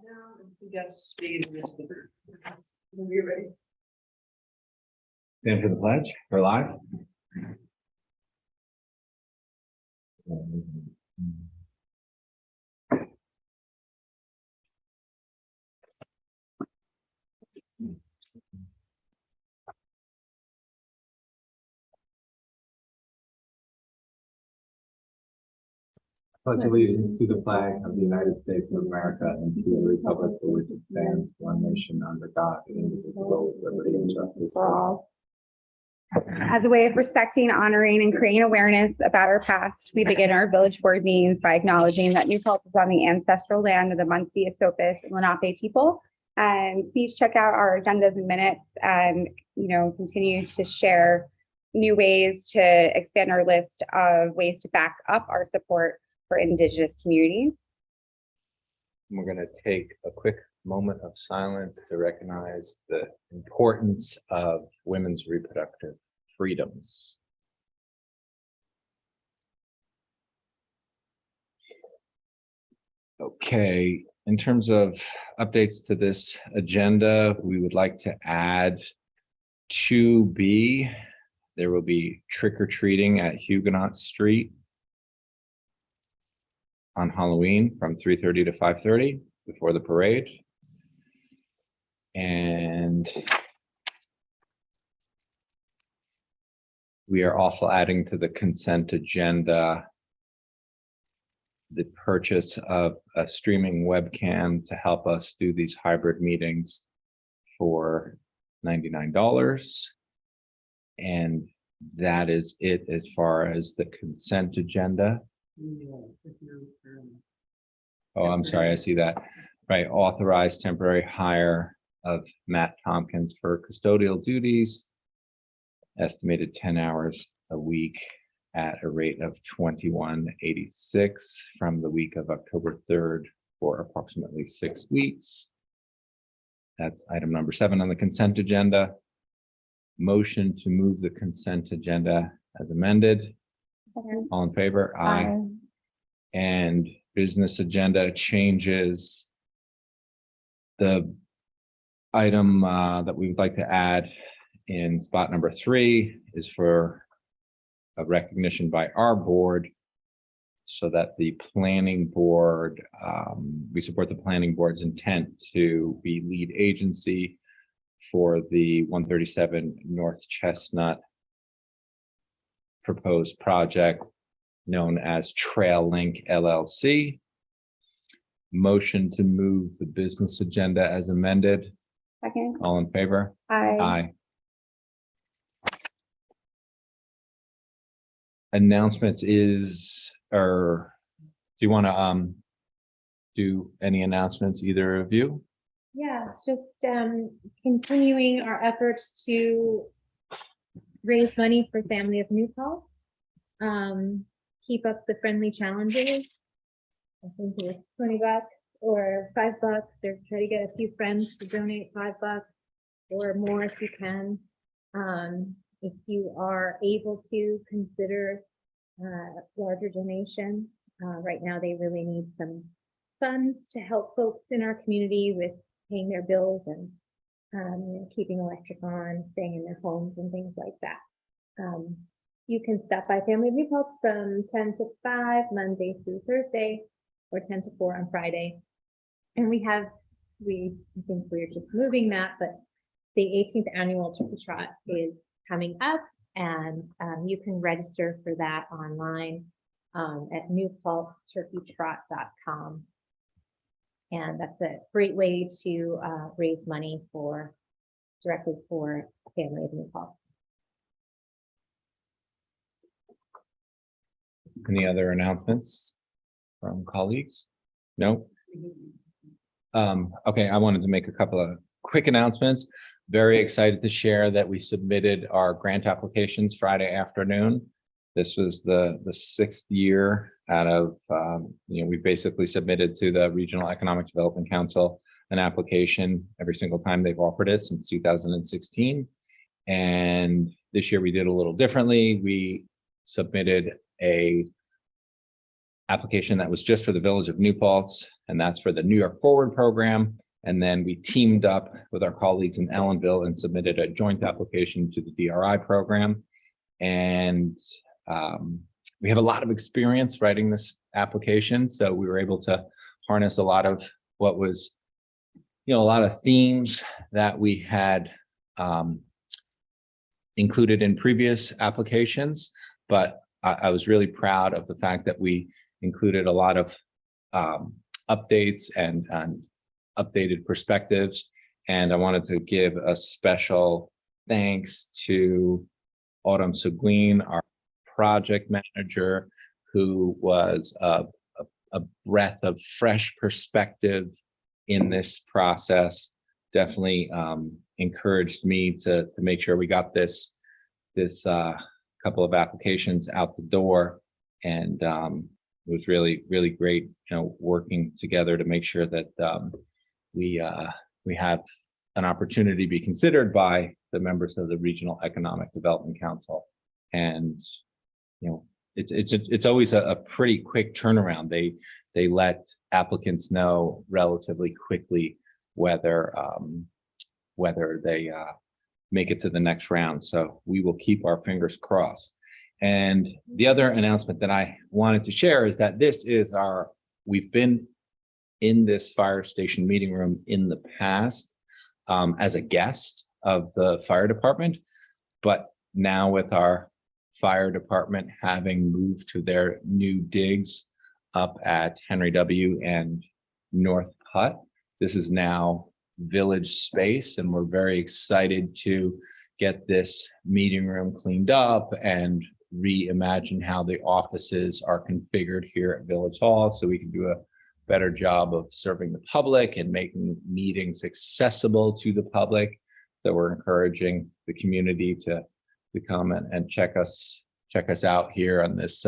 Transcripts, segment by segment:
down and suggest speaking to the group. When you're ready. Stand for the pledge. We're live. Pledge allegiance to the flag of the United States of America and to the republic for which it stands, one nation under God, indivisible, with liberty and justice for all. As a way of respecting, honoring, and creating awareness about our past, we begin our village board meetings by acknowledging that New Paltz is on the ancestral land of the Munsee, Esopus, and Lenape people. And please check out our agendas and minutes and, continue to share new ways to expand our list of ways to back up our support for Indigenous communities. We're going to take a quick moment of silence to recognize the importance of women's reproductive freedoms. Okay, in terms of updates to this agenda, we would like to add 2B. There will be trick-or-treating at Huguenot Street on Halloween from 3:30 to 5:30 before the parade. And we are also adding to the consent agenda the purchase of a streaming webcam to help us do these hybrid meetings for $99. And that is it as far as the consent agenda. Oh, I'm sorry, I see that. Right, authorized temporary hire of Matt Tompkins for custodial duties, estimated 10 hours a week at a rate of $21.86 from the week of October 3rd for approximately 6 weeks. That's item number 7 on the consent agenda. Motion to move the consent agenda as amended. All in favor? Aye. And business agenda changes. The item that we would like to add in spot number 3 is for a recognition by our board so that the planning board, we support the planning board's intent to be lead agency for the 137 North Chestnut proposed project known as Trail Link LLC. Motion to move the business agenda as amended. Second. All in favor? Aye. Aye. Announcements do you want to do any announcements, either of you? Yeah, just continuing our efforts to raise money for Family of New Paltz. Keep up the friendly challenges. I think it's $20 or $5. They're trying to get a few friends to donate $5 or more if you can. If you are able to consider larger donations, right now they really need some funds to help folks in our community with paying their bills and keeping electric on, staying in their homes and things like that. You can stop by Family of New Paltz from 10 to 5 Monday through Thursday, or 10 to 4 on Friday. And I think we're just moving that, but the 18th annual Turkey Trot is coming up, and you can register for that online at newpaltzturkeytrot.com. And that's a great way to raise money directly for Family of New Paltz. Any other announcements from colleagues? No? Okay, I wanted to make a couple of quick announcements. Very excited to share that we submitted our grant applications Friday afternoon. This was the 6th year out of, we basically submitted to the Regional Economic Development Council an application every single time they've offered it since 2016. And this year we did a little differently. We submitted a application that was just for the Village of New Paltz, and that's for the New York Forward program. And then we teamed up with our colleagues in Ellenville and submitted a joint application to the DRI program. And we have a lot of experience writing this application, so we were able to harness a lot of what was, a lot of themes that we had included in previous applications. But I was really proud of the fact that we included a lot of updates and updated perspectives. And I wanted to give a special thanks to Autumn Seguin, our project manager, who was a breath of fresh perspective in this process. Definitely encouraged me to make sure we got this couple of applications out the door. And it was really, really great, working together to make sure that we have an opportunity to be considered by the members of the Regional Economic Development Council. And it's always a pretty quick turnaround. They let applicants know relatively quickly whether they make it to the next round. So we will keep our fingers crossed. And the other announcement that I wanted to share is that we've been in this fire station meeting room in the past as a guest of the fire department, but now with our fire department having moved to their new digs up at Henry W. and North Hutt, this is now village space, and we're very excited to get this meeting room cleaned up and reimagine how the offices are configured here at Village Hall, so we can do a better job of serving the public and making meetings accessible to the public. So we're encouraging the community to come and check us out here on this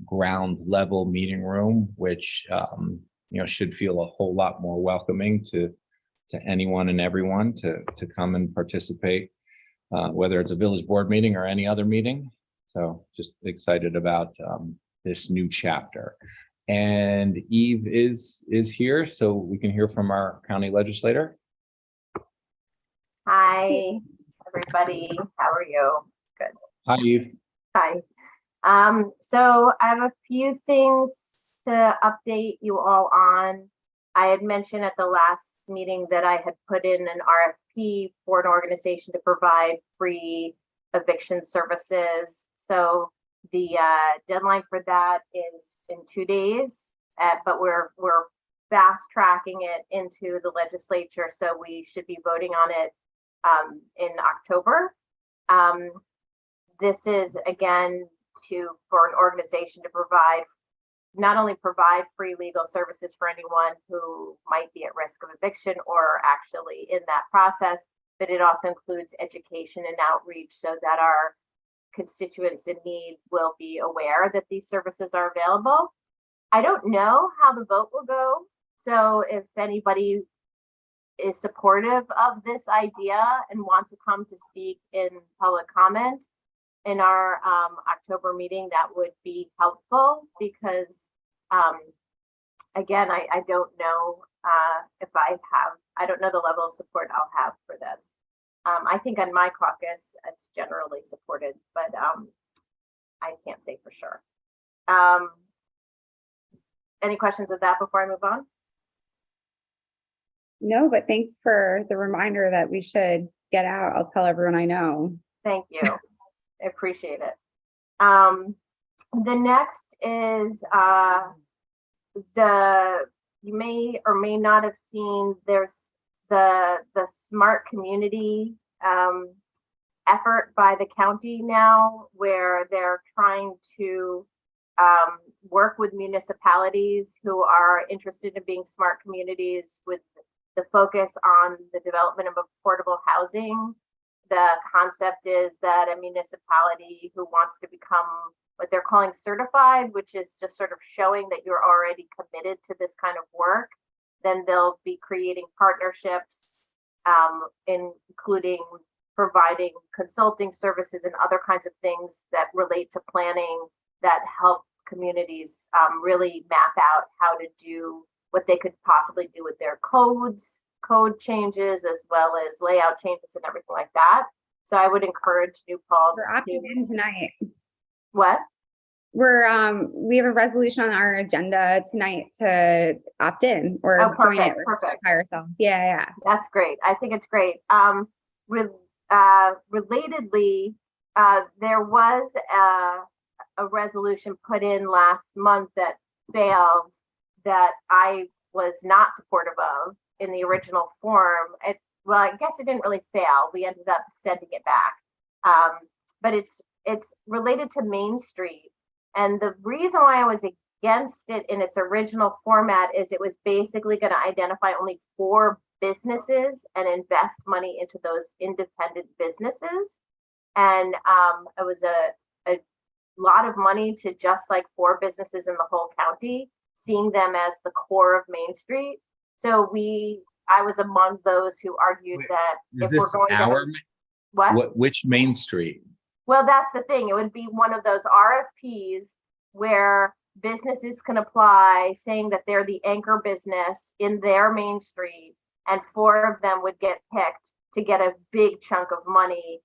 ground level meeting room, which should feel a whole lot more welcoming to anyone and everyone to come and participate, whether it's a village board meeting or any other meeting. So just excited about this new chapter. And Eve is here, so we can hear from our county legislator. Hi, everybody. How are you? Good. Hi, Eve. Hi. So I have a few things to update you all on. I had mentioned at the last meeting that I had put in an RFP for an organization to provide free eviction services. So the deadline for that is in 2 days, but we're fast tracking it into the legislature, so we should be voting on it in October. This is again for an organization to not only provide free legal services for anyone who might be at risk of eviction or actually in that process, but it also includes education and outreach so that our constituents in need will be aware that these services are available. I don't know how the vote will go, so if anybody is supportive of this idea and want to come to speak in public comment in our October meeting, that would be helpful, because again, I don't know if I don't know the level of support I'll have for this. I think on my caucus, it's generally supported, but I can't say for sure. Any questions with that before I move on? No, but thanks for the reminder that we should get out. I'll tell everyone I know. Thank you. I appreciate it. The next is you may or may not have seen, there's the smart community effort by the county now, where they're trying to work with municipalities who are interested in being smart communities, with the focus on the development of affordable housing. The concept is that a municipality who wants to become what they're calling certified, which is just sort of showing that you're already committed to this kind of work, then they'll be creating partnerships, including providing consulting services and other kinds of things that relate to planning that help communities really map out how to do what they could possibly do with their code changes, as well as layout changes and everything like that. So I would encourage New Paltz We're opting to, in tonight. what? We have a resolution on our agenda tonight to opt in or Oh, join it perfect, or perfect. certify ourselves. Yeah. That's great. I think it's great. Relatedly, there was a resolution put in last month that failed that I was not supportive of in the original form. Well, I guess it didn't really fail. We ended up sending it back. But it's related to Main Street. And the reason why I was against it in its original format is it was basically going to identify only 4 businesses and invest money into those independent businesses. And it was a lot of money to just like 4 businesses in the whole county, seeing them as the core of Main Street. So I was among those who argued Wait, that Is if we're this going our, to which Main Street? well, that's the thing. It would be one of those RFPs where businesses can apply saying that they're the anchor business in their Main Street, and 4 of them would get picked to get a big chunk of money.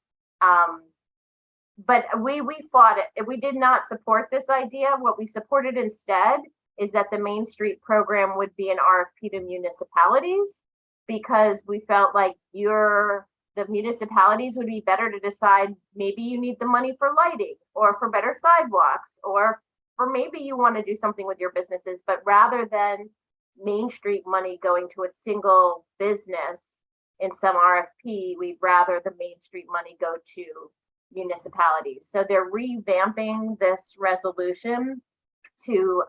But we fought it. We did not support this idea. What we supported instead is that the Main Street program would be an RFP to municipalities, because we felt like the municipalities would be better to decide, maybe you need the money for lighting or for better sidewalks, or maybe you want to do something with your businesses, but rather than Main Street money going to a single business in some RFP, we'd rather the Main Street money go to municipalities. So they're revamping this resolution to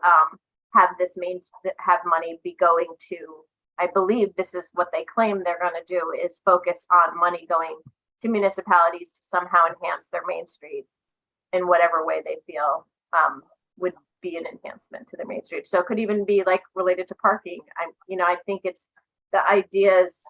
have money be going to, I believe this is what they claim they're going to do, is focus on money going to municipalities to somehow enhance their Main Street in whatever way they feel would be an enhancement to their Main Street. So it could even be like related to parking. I think it's the ideas,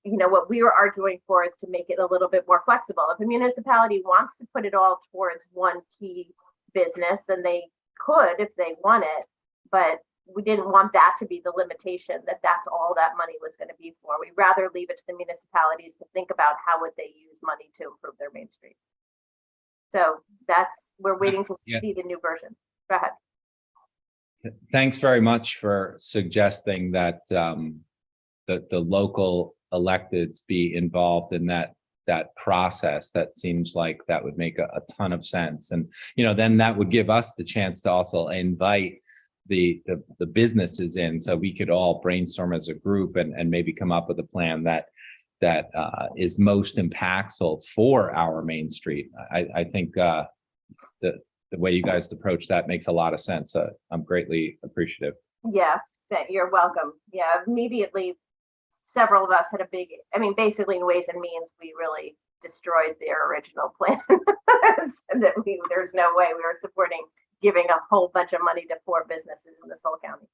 what we were arguing for is to make it a little bit more flexible. If a municipality wants to put it all towards one key business, then they could if they want it, but we didn't want that to be the limitation, that's all that money was going to be for. We'd rather leave it to the municipalities to think about how would they use money to improve their Main Street. So we're waiting to see the new version. Go ahead. Thanks very much for suggesting that the local electeds be involved in that process. That seems like that would make a ton of sense. And, then that would give us the chance to also invite the businesses in, so we could all brainstorm as a group and maybe come up with a plan that is most impactful for our Main Street. I think the way you guys approach that makes a lot of sense. I'm greatly appreciative. Yeah, you're welcome. Yeah, immediately, several of us had basically in Ways and Means, we really destroyed their original plan. And that there's no way we were supporting giving a whole bunch of money to 4 businesses in this whole county.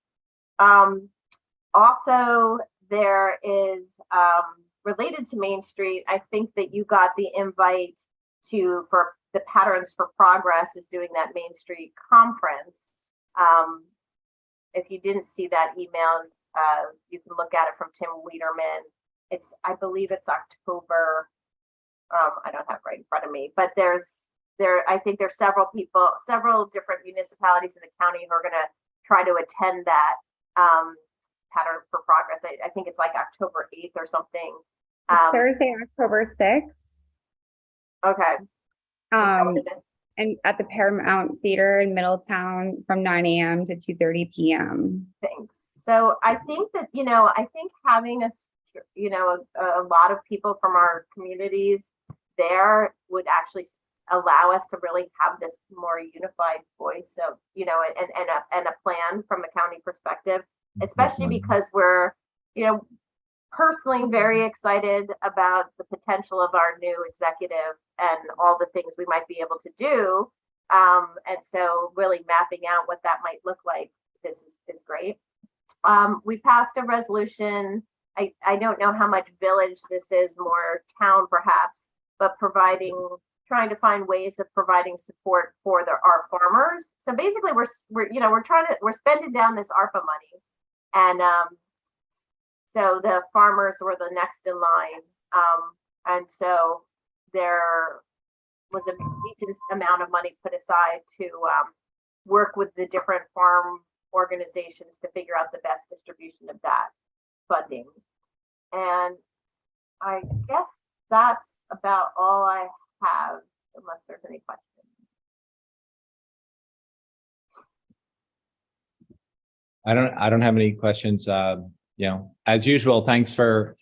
Also, there is, related to Main Street, I think that you got the invite for the Patterns for Progress is doing that Main Street conference. If you didn't see that email, you can look at it from Tim Wiederman. I believe it's October. I don't have it right in front of me, but I think there's several different municipalities in the county who are going to try to attend that Pattern for Progress. I think it's like October 8th or something. Thursday, October 6th. Okay. And at the Paramount Theater in Middletown from 9 a.m. to 2:30 p.m. Thanks. So I think that, having a lot of people from our communities there would actually allow us to really have this more unified voice of, and a plan from a county perspective, especially because we're, personally very excited about the potential of our new executive and all the things we might be able to do. And so really mapping out what that might look like, this is great. We passed a resolution. I don't know how much village this is, more town perhaps, but providing trying to find ways of providing support for our farmers. So basically we're spending down this ARPA money, and so the farmers were the next in line. And so there was a decent amount of money put aside to work with the different farm organizations to figure out the best distribution of that funding. And I guess that's about all I have, unless there's any questions. I don't have any questions. As usual, thanks for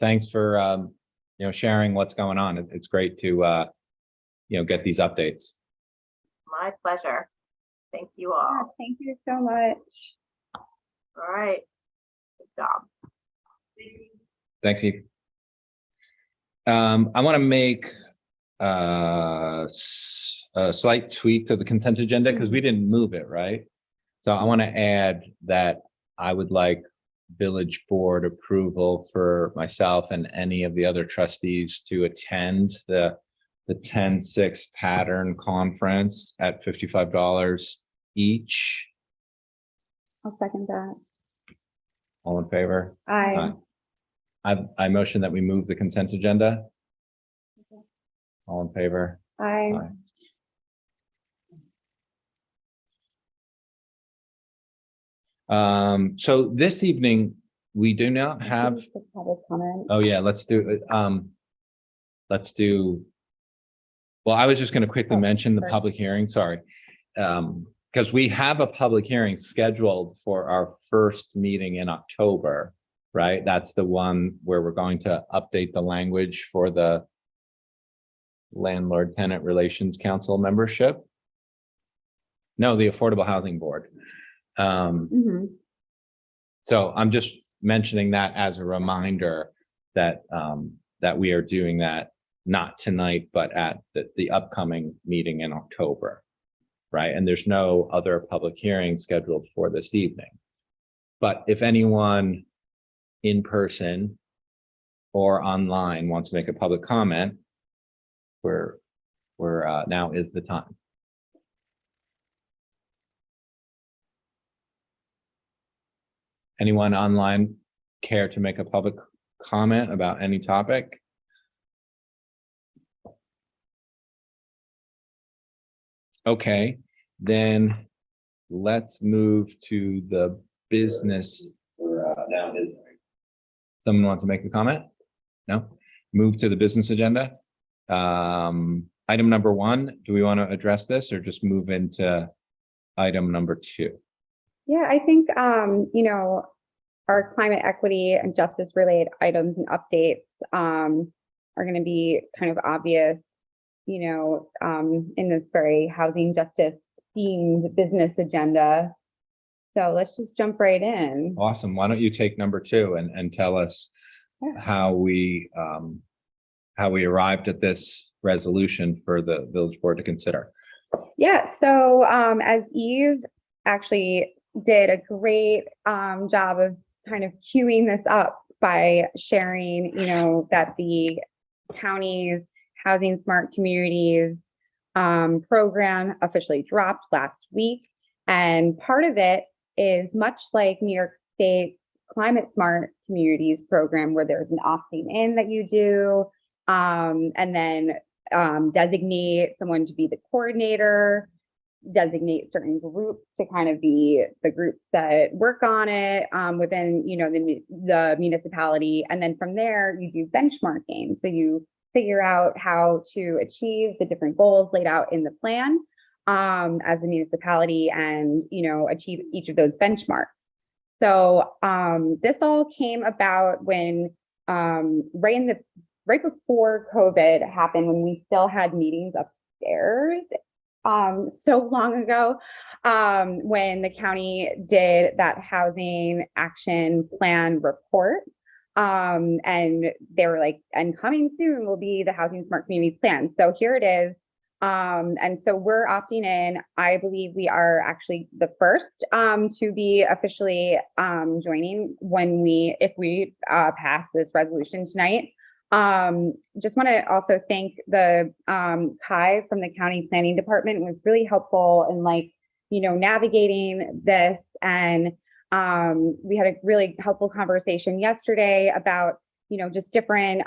sharing what's going on. It's great to get these updates. My pleasure. Thank you Yeah, all. thank you so much. All right. Good job. Thanks, Eve. I want to make a slight tweak to the consent agenda because we didn't move it, right? So I want to add that I would like village board approval for myself and any of the other trustees to attend the 10-6 pattern conference at $55 each. I'll second that. All in favor? Aye. I motion that we move the consent agenda. All in favor? Aye. So this evening, we do not have, Public comment. oh yeah, let's do, well, I was just going to quickly Oh, mention the sorry. public hearing, sorry. Because we have a public hearing scheduled for our first meeting in October, right? That's the one where we're going to update the language for the Landlord Tenant Relations Council membership. No, the Affordable Housing Board. Mhm. So I'm just mentioning that as a reminder that that we are doing that not tonight, but at the upcoming meeting in October, right? And there's no other public hearing scheduled for this evening. But if anyone in person or online wants to make a public comment, we're now is the time. Anyone online care to make a public comment about any topic? Okay, then let's move to the business. Someone wants to make a comment? No? Move to the business agenda. Item number 1, do we want to address this or just move into item number 2? Yeah, I think, our climate equity and justice related items and updates are going to be kind of obvious, in this very housing justice themed business agenda. So let's just jump right in. Awesome. Why don't you take number 2 and tell us how we arrived at this resolution for the village board to consider. Yeah, so as Eve actually did a great job of kind of queuing this up by sharing, that the county's Housing Smart Communities program officially dropped last week. And part of it is much like New York State's Climate Smart Communities program, where there's an opting in that you do, and then designate someone to be the coordinator, designate certain groups to kind of be the groups that work on it within, the municipality. And then from there, you do benchmarking. So you figure out how to achieve the different goals laid out in the plan as a municipality and, achieve each of those benchmarks. So this all came about when right before COVID happened, when we still had meetings upstairs so long ago, when the county did that housing action plan report. And they were like, and coming soon will be the Housing Smart Communities plan. So here it is. And so we're opting in. I believe we are actually the first to be officially joining if we pass this resolution tonight. Just want to also thank the Kai from the County Planning Department. It was really helpful in navigating this. And we had a really helpful conversation yesterday about, just different,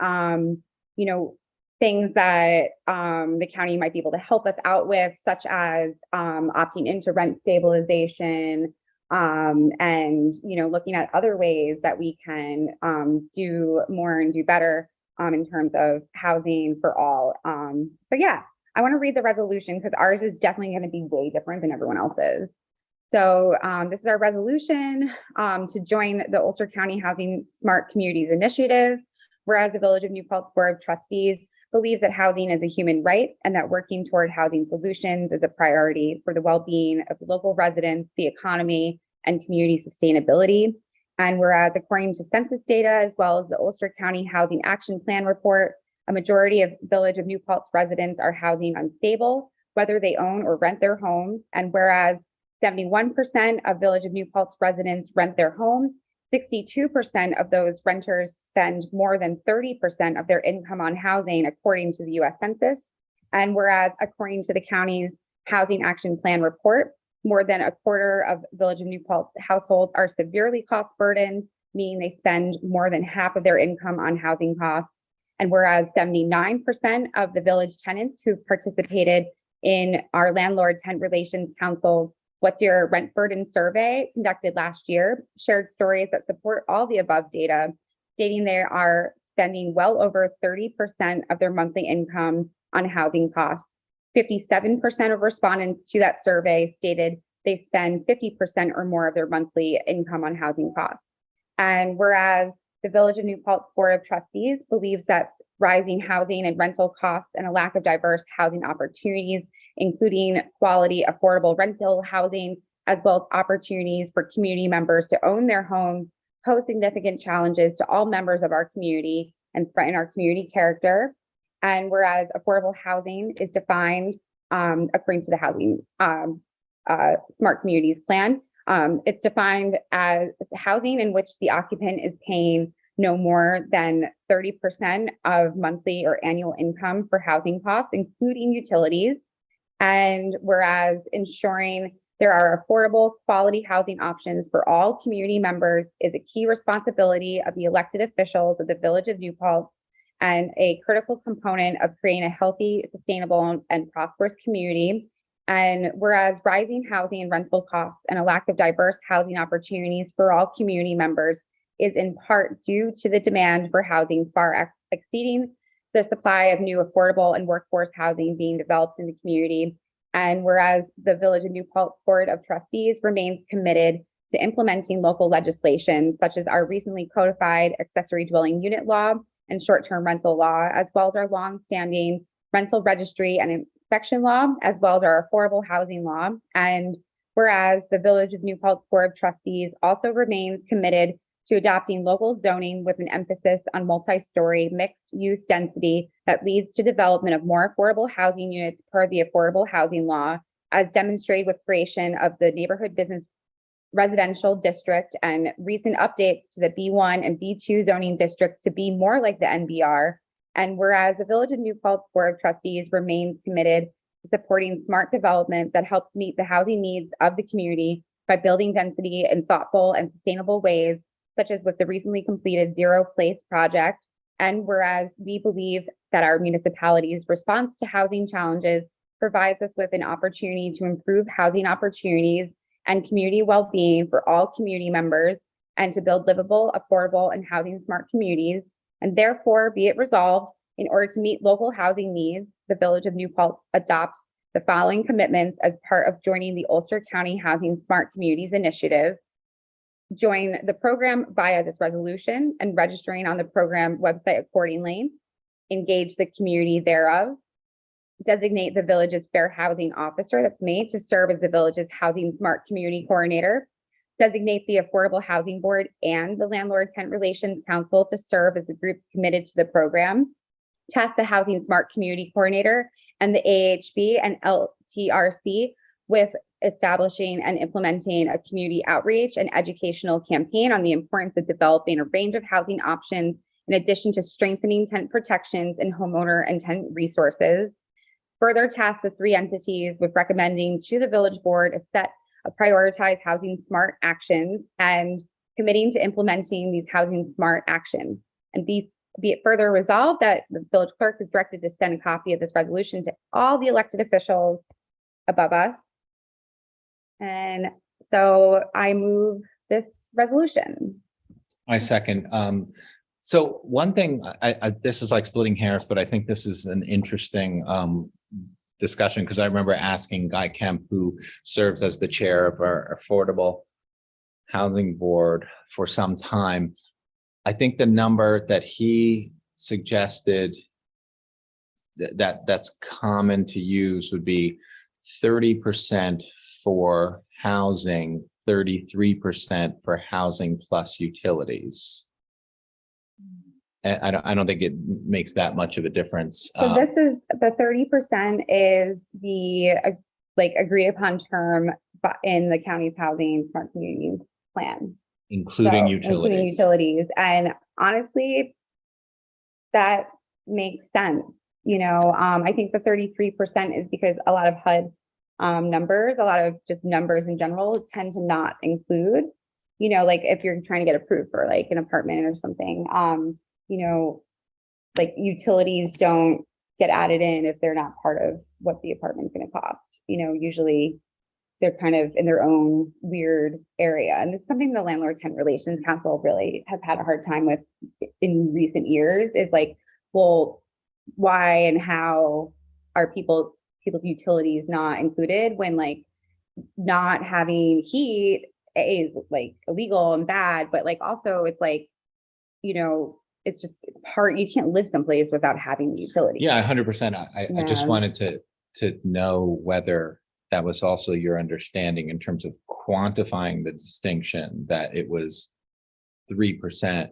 things that the county might be able to help us out with, such as opting into rent stabilization, and looking at other ways that we can do more and do better in terms of housing for all. So yeah, I want to read the resolution because ours is definitely going to be way different than everyone else's. So this is our resolution to join the Ulster County Housing Smart Communities Initiative, whereas the Village of New Paltz Board of Trustees believes that housing is a human right and that working toward housing solutions is a priority for the well-being of local residents, the economy, and community sustainability. And whereas according to census data, as well as the Ulster County Housing Action Plan report, a majority of Village of New Paltz residents are housing unstable, whether they own or rent their homes. And whereas 71% of Village of New Paltz residents rent their homes, 62% of those renters spend more than 30% of their income on housing, according to the US Census. And whereas according to the county's Housing Action Plan report, more than a quarter of Village of New Paltz households are severely cost burdened, meaning they spend more than half of their income on housing costs. And whereas 79% of the village tenants who participated in our Landlord Tenant Relations Council's What's Your Rent Burden survey conducted last year shared stories that support all the above data, stating they are spending well over 30% of their monthly income on housing costs. 57% of respondents to that survey stated they spend 50% or more of their monthly income on housing costs. And whereas the Village of New Paltz Board of Trustees believes that rising housing and rental costs and a lack of diverse housing opportunities, including quality, affordable rental housing, as well as opportunities for community members to own their homes, pose significant challenges to all members of our community and threaten our community character. And whereas affordable housing is defined according to the Housing Smart Communities Plan, it's defined as housing in which the occupant is paying no more than 30% of monthly or annual income for housing costs, including utilities. And whereas ensuring there are affordable, quality housing options for all community members is a key responsibility of the elected officials of the Village of New Paltz and a critical component of creating a healthy, sustainable, and prosperous community. And whereas rising housing and rental costs and a lack of diverse housing opportunities for all community members is in part due to the demand for housing far exceeding the supply of new affordable and workforce housing being developed in the community. And whereas the Village of New Paltz Board of Trustees remains committed to implementing local legislation, such as our recently codified accessory dwelling unit law and short-term rental law, as well as our long-standing rental registry and inspection law, as well as our affordable housing law. And whereas the Village of New Paltz Board of Trustees also remains committed to adopting local zoning with an emphasis on multi-story mixed-use density that leads to development of more affordable housing units per the affordable housing law, as demonstrated with creation of the neighborhood business residential district and recent updates to the B1 and B2 zoning districts to be more like the NBR. And whereas the Village of New Paltz Board of Trustees remains committed to supporting smart development that helps meet the housing needs of the community by building density in thoughtful and sustainable ways, such as with the recently completed Zero Place project. And whereas we believe that our municipality's response to housing challenges provides us with an opportunity to improve housing opportunities and community well-being for all community members and to build livable, affordable, and housing smart communities. And therefore, be it resolved, in order to meet local housing needs, the Village of New Paltz adopts the following commitments as part of joining the Ulster County Housing Smart Communities Initiative. Join the program via this resolution and registering on the program website accordingly. Engage the community thereof. Designate the village's fair housing officer that's made to serve as the village's housing smart community coordinator. Designate the Affordable Housing Board and the Landlord Tenant Relations Council to serve as the groups committed to the program. Task the Housing Smart Community Coordinator and the AHB and LTRC with establishing and implementing a community outreach and educational campaign on the importance of developing a range of housing options in addition to strengthening tenant protections and homeowner and tenant resources. Further task the three entities with recommending to the village board a set of prioritized housing smart actions and committing to implementing these housing smart actions. And be it further resolved that the village clerk is directed to send a copy of this resolution to all the elected officials above us. And so I move this resolution. I second. So one thing, this is like splitting hairs, but I think this is an interesting discussion, because I remember asking Guy Kemp, who serves as the chair of our Affordable Housing Board for some time. I think the number that he suggested that's common to use would be 30% for housing, 33% for housing plus utilities. And I don't think it makes that much of a difference. So this is the 30% is the like agreed upon term in the county's housing smart communities plan. Including So, utilities. Including utilities. And honestly, that makes sense. You know, I think the 33% is because a lot of HUD numbers, a lot of just numbers in general tend to not include, you know, like if you're trying to get approved for like an apartment or something, you know, like utilities don't get added in if they're not part of what the apartment's going to cost. You know, usually they're kind of in their own weird area. And this is something the Landlord Tenant Relations Council really has had a hard time with in recent years, is like, well, why and how are people's utilities not included when like not having heat is like illegal and bad, but like also it's like, you know, it's just part, you can't live someplace without having the utility. Yeah, 100%. I just Yeah. wanted to know whether that was also your understanding in terms of quantifying the distinction, that it was 3%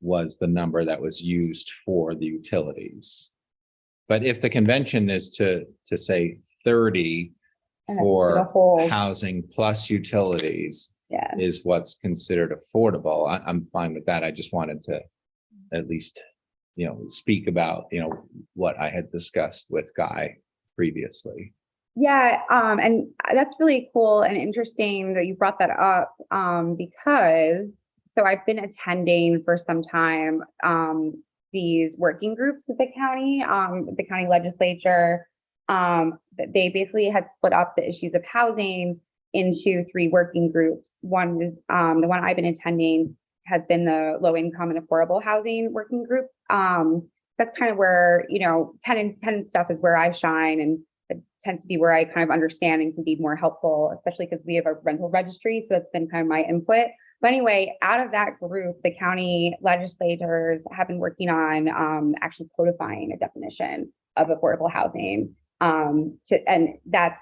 was the number that was used for the utilities. But if the convention is to say 30 And that's for the for whole, housing plus utilities yeah. is what's considered affordable, I'm fine with that. I just wanted to at least, you know, speak about, you know, what I had discussed with Guy previously. Yeah, and that's really cool and interesting that you brought that up, because so I've been attending for some time these working groups with the county legislature. They basically had split up the issues of housing into 3 working groups. One is the one I've been attending has been the low income and affordable housing working group. That's kind of where, you know, tenant stuff is where I shine, and it tends to be where I kind of understand and can be more helpful, especially because we have a rental registry. So it's been kind of my input. But anyway, out of that group, the county legislators have been working on actually codifying a definition of affordable housing. And that's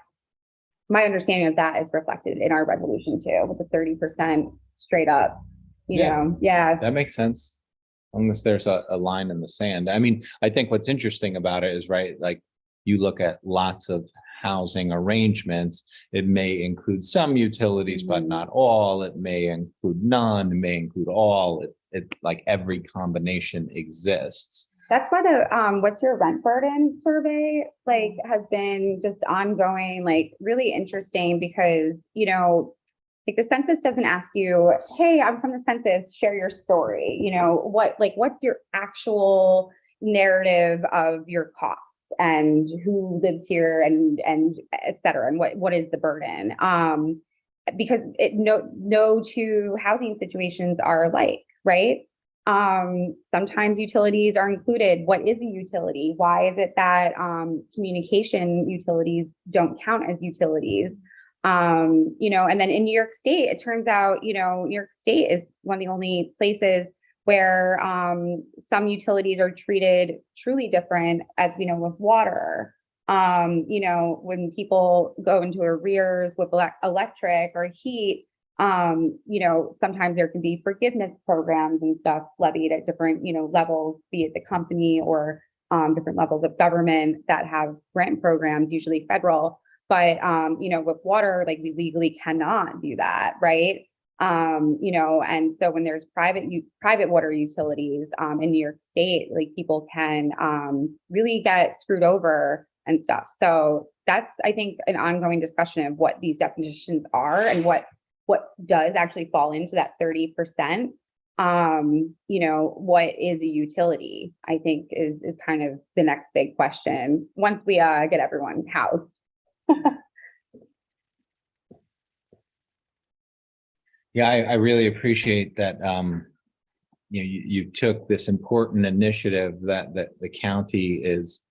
my understanding of that is reflected in our resolution too, with the 30% straight up, you Yeah. know, yeah. That makes sense. Unless there's a line in the sand. I mean, I think what's interesting about it is, right, like you look at lots of housing arrangements, it may include some utilities, but not all. It may include none, it may include all. It like every combination exists. That's why the what's your rent burden survey like has been just ongoing, like really interesting, because you know, like the census doesn't ask you, hey, I'm from the census, share your story. You know, what's your actual narrative of your costs and who lives here and et cetera, and what is the burden? Because no two housing situations are alike, right? Sometimes utilities are included. What is a utility? Why is it that communication utilities don't count as utilities? You know, and then in New York State, it turns out, you know, New York State is one of the only places where some utilities are treated truly different, as we know, with water. You know, when people go into arrears with electric or heat, you know, sometimes there can be forgiveness programs and stuff levied at different, you know, levels, be it the company or different levels of government that have grant programs, usually federal. But, you know, with water, like we legally cannot do that, right? You know, and so when there's private water utilities, in New York State, like people can, really get screwed over and stuff. So that's, I think, an ongoing discussion of what these definitions are and what does actually fall into that 30%. You know, what is a utility, I think is kind of the next big question once we get everyone housed. Yeah, I really appreciate that, you know, you took this important initiative that the county is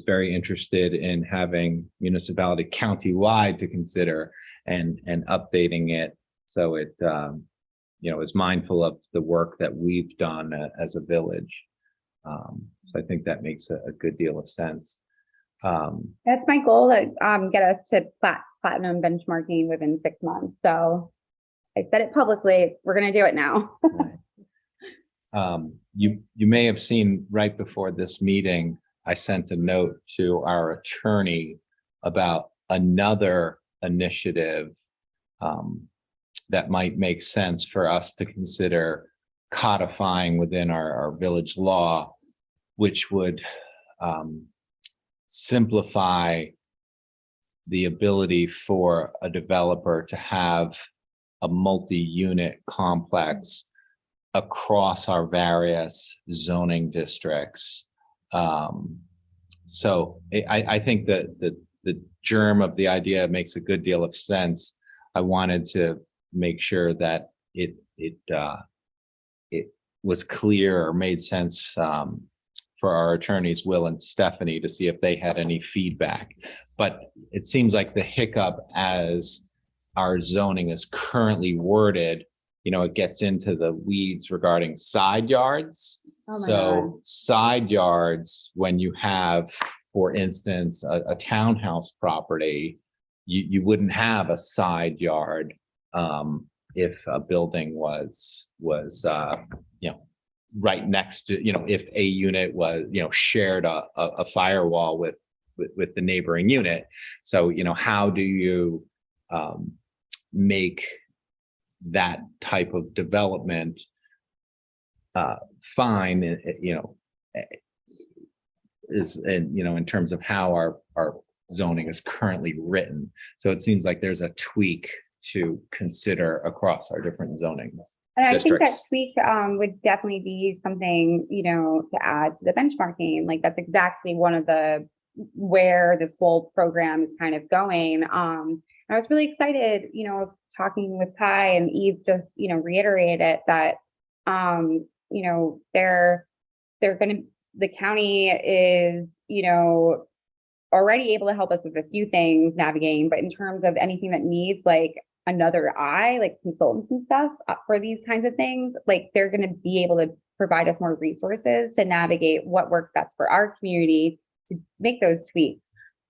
very interested in having municipality countywide to consider and updating it so it, you know, is mindful of the work that we've done as a village. So I think that makes a good deal of sense. That's my goal, to get us to platinum benchmarking within 6 months. So I said it publicly, we're gonna do it now. Right. You may have seen right before this meeting, I sent a note to our attorney about another initiative that might make sense for us to consider codifying within our village law, which would simplify the ability for a developer to have a multi-unit complex across our various zoning districts. So I think that the germ of the idea makes a good deal of sense. I wanted to make sure that it was clear or made sense for our attorneys, Will and Stephanie, to see if they had any feedback. But it seems like the hiccup as our zoning is currently worded, you know, it gets into the weeds regarding side yards. Oh my So side yards, when you have, for instance, a townhouse property, you wouldn't have a side yard if a building was you know, right next to, you know, if a unit was, you know, shared a firewall with the neighboring unit. So, you know, how do you make that type of development fine, you know, is, and, you know, in terms of how our zoning is currently written. So it seems like there's a tweak to consider across our different zonings. And I think that districts. tweak would definitely be something, you know, to add to the benchmarking. Like that's exactly one of the where this whole program is kind of going. I was really excited, you know, talking with Kai and Eve just, you know, reiterated it that, you know, the county is, you know, already able to help us with a few things navigating, but in terms of anything that needs like another eye, like consultants and stuff for these kinds of things, like they're going to be able to provide us more resources to navigate what works best for our community to make those tweaks.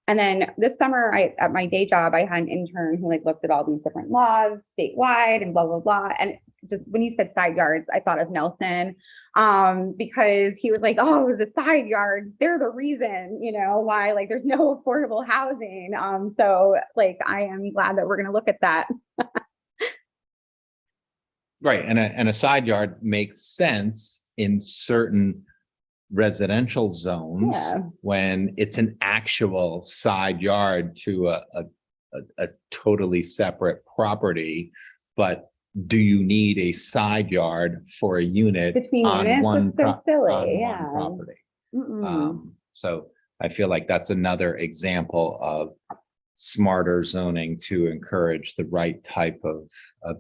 And then this summer, at my day job, I had an intern who like looked at all these different laws statewide and blah, blah, blah. And just when you said side yards, I thought of Nelson, because he was like, oh, the side yards, they're the reason, you know, why like there's no affordable housing. So like, I am glad that we're going to look at that. Right, and a side yard makes sense in certain residential zones Yeah. when it's an actual side yard to a totally separate property. But do you need a side yard for a unit Between on units, one that's so silly, on yeah. one property? Mm-mm. So I feel like that's another example of smarter zoning to encourage the right type of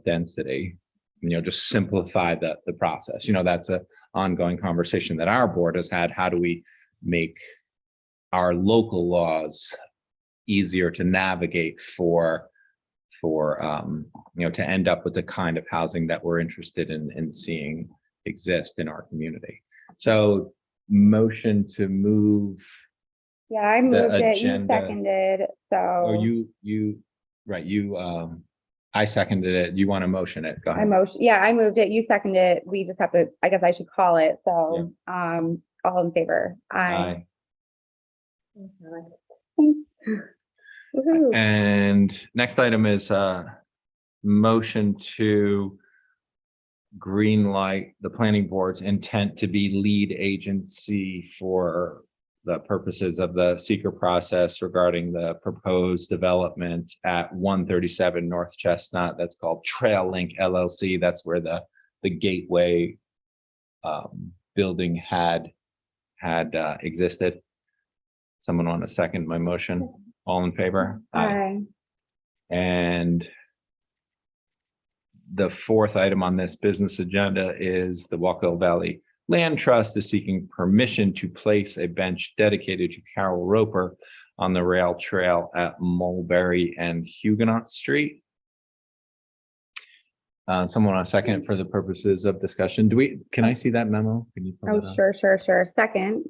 density. You know, just simplify the process. You know, that's a ongoing conversation that our board has had. How do we make our local laws easier to navigate for you know, to end up with the kind of housing that we're interested in seeing exist in our community. So motion to move. Yeah, I moved it, you agenda- seconded, so. Oh, you, right, you, I seconded it. You want to motion it? Go ahead. I moved it, you seconded it, we just have to, I guess I should call it, so, all in favor? Aye. Thanks. Woohoo. And next item is motion to greenlight the planning board's intent to be lead agency for the purposes of the seeker process regarding the proposed development at 137 North Chestnut. That's called Trail Link LLC. That's where the gateway building had existed. Someone want to second my motion? All in favor? Aye. And the fourth item on this business agenda is the Walkill Valley Land Trust is seeking permission to place a bench dedicated to Carol Roper on the rail trail at Mulberry and Huguenot Street. Someone want a second for the purposes of discussion? Can I see that memo? Can you pull Oh, it up? sure. Second.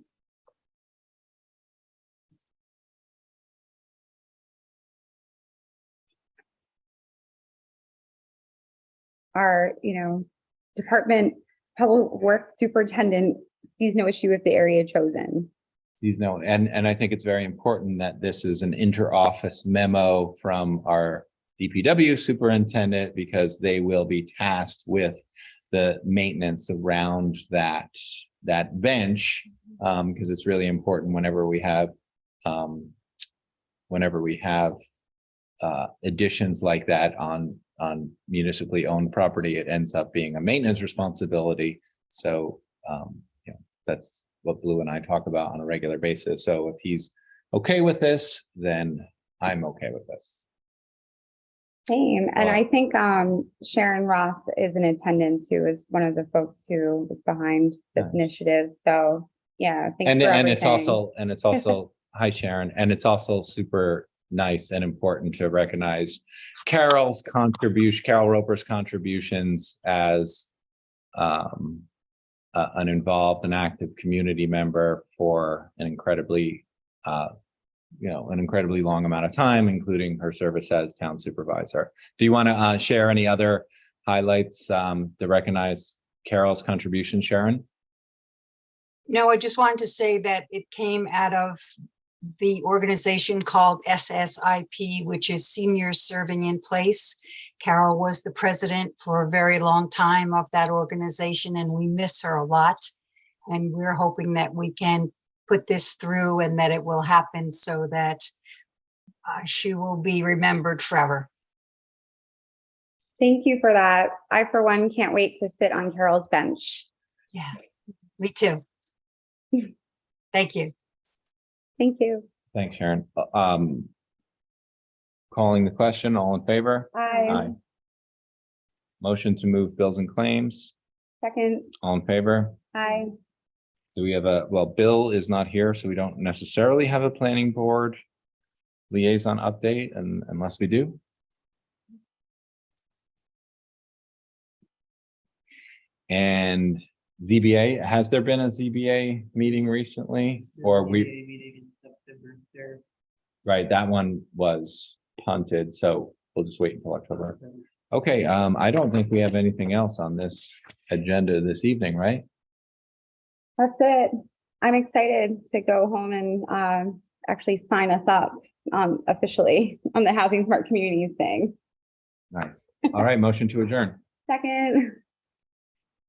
Our, Department Public Works Superintendent sees no issue with the area chosen. Seasonal, and I think it's very important that this is an inter-office memo from our DPW superintendent, because they will be tasked with the maintenance around that bench, because it's really important whenever we have additions like that on municipally owned property, it ends up being a maintenance responsibility. So that's what Blue and I talk about on a regular basis. So if he's okay with this, then I'm okay with this. Same. And I think Sharon Roth is in attendance, who is one of the folks who was behind this Nice. initiative. So yeah, thanks And for it's everything. also hi Sharon, and it's also super nice and important to recognize Carol Roper's contributions as an involved and active community member for an incredibly long amount of time, including her service as town supervisor. Do you want to share any other highlights to recognize Carol's contribution, Sharon? No, I just wanted to say that it came out of the organization called SSIP, which is Seniors Serving in Place. Carol was the president for a very long time of that organization, and we miss her a lot. And we're hoping that we can put this through and that it will happen so that she will be remembered forever. Thank you for that. I, for one, can't wait to sit on Carol's bench. Yeah, me too. Thank you. Thank you. Thanks, Sharon. Calling the question, all in favor? Aye. Motion to move bills and claims, Second. all in favor? Aye. Do we have Bill is not here, so we don't necessarily have a planning board liaison update, and unless we do. And ZBA, has there been a ZBA meeting recently, or There's a we, meeting in September there. right, that one was punted, so we'll just wait until October. Okay, I don't think we have anything else on this agenda this evening, right? That's it. I'm excited to go home and actually sign us up officially on the Housing Smart Communities thing. Nice. All right, motion to adjourn. Second.